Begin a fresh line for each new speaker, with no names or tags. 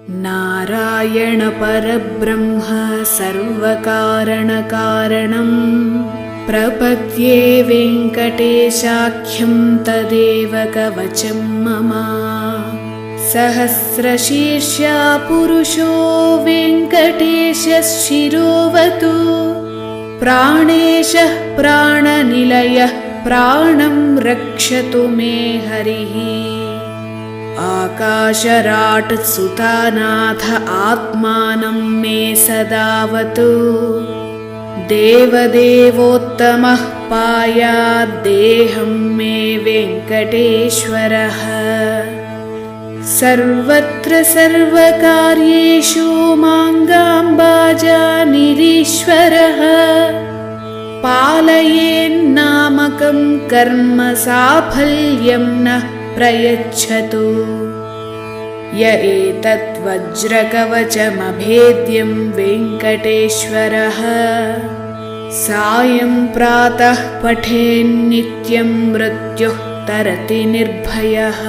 नारायण परब्रह्म सर्वकारणकारणं प्रपद्ये वेङ्कटेशाख्यं तदेव कवचं मम। सहस्रशीर्षा पुरुषो वेङ्कटेशः शिरोवतु प्राणेशः प्राणनिलयः प्राणं रक्षतु मे हरिः। आकाशराट् सुतानाथ आत्मानं मे सदावतु देवदेवोत्तमः पायाद्देहं मे वेङ्कटेश्वरः। सर्वत्र सर्वकार्येषु माङ्गाम्बाजानिरीश्वरः पालयेन्नामकं कर्म साफल्यं नः प्रयच्छतु। य एतत् वज्रकवचमभेद्यं वेङ्कटेश्वरः सायं प्रातः पठेन्नित्यं मृत्युः तरति निर्भयः।